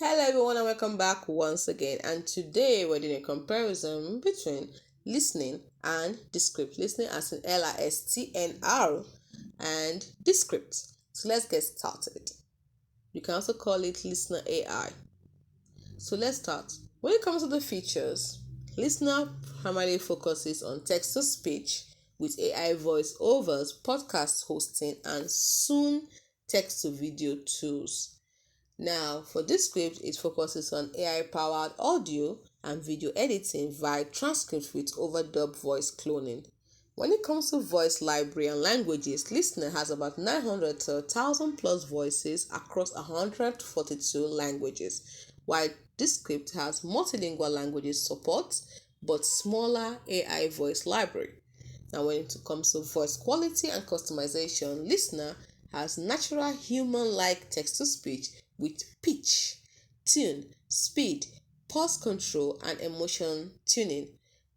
Hello everyone and welcome back once again, and today we're doing a comparison between listening and descript. Listening as in LISTNR and descript. So let's get started. You can also call it listener AI. So let's start. When it comes to the features, listener primarily focuses on text to speech with AI voice overs, podcast hosting, and soon text to video tools. Now, for this script, it focuses on AI-powered audio and video editing via transcripts with overdub voice cloning. When it comes to voice library and languages, LISTNR has about 900 to 1,000 plus voices across 142 languages, while this script has multilingual languages support but smaller AI voice library. Now, when it comes to voice quality and customization, LISTNR has natural human-like text-to-speech with pitch, tune, speed, pause control, and emotion tuning,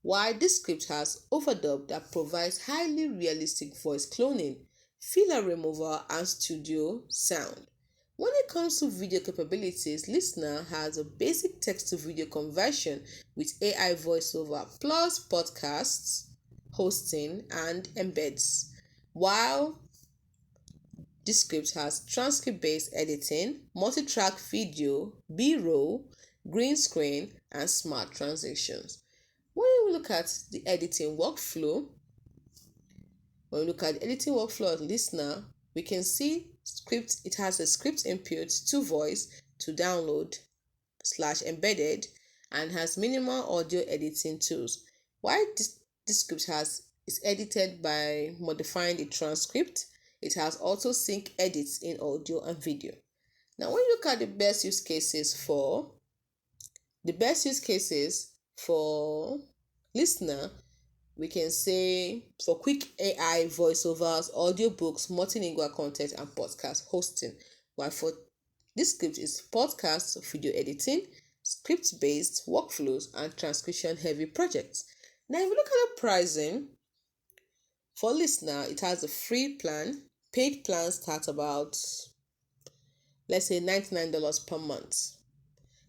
while this script has overdub that provides highly realistic voice cloning, filler removal, and studio sound. When it comes to video capabilities, LISTNR has a basic text-to-video conversion with AI voiceover plus podcasts, hosting, and embeds, while this script has transcript-based editing, multi-track video, B-roll, green screen, and smart transitions. When we look at the editing workflow, of LISTNR, we can see it has a script input to voice to download / embedded and has minimal audio editing tools. While this script is edited by modifying the transcript, it has auto sync edits in audio and video. Now, when you look at the best use cases for LISTNR, we can say for quick AI voiceovers, audiobooks, multilingual content, and podcast hosting. While for this script is podcast, video editing, script-based workflows, and transcription-heavy projects. Now, if you look at the pricing, for LISTNR, it has a free plan. Paid plans start about, let's say, $99 per month.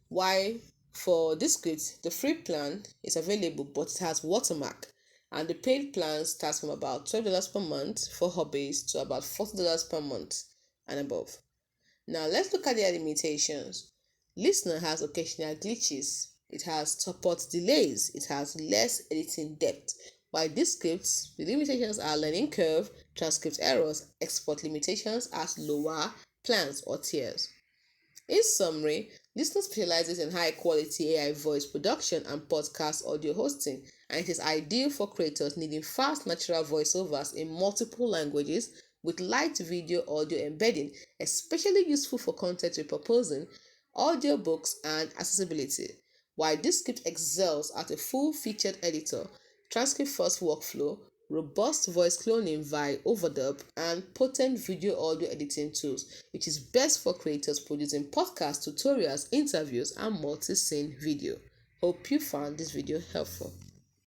While for this script, the free plan is available, but it has watermark. And the paid plan starts from about $12 per month for hobbies to about $40 per month and above. Now, let's look at their limitations. LISTNR has occasional glitches. It has support delays. It has less editing depth. While these scripts, the limitations are learning curve, transcript errors, export limitations as lower plans or tiers. In summary, LISTNR specializes in high-quality AI voice production and podcast audio hosting, and it is ideal for creators needing fast natural voiceovers in multiple languages with light video audio embedding, especially useful for content repurposing, audiobooks, and accessibility. While this script excels at a full-featured editor, transcript-first workflow, robust voice cloning via overdub, and potent video audio editing tools, which is best for creators producing podcasts, tutorials, interviews, and multi-scene video. Hope you found this video helpful.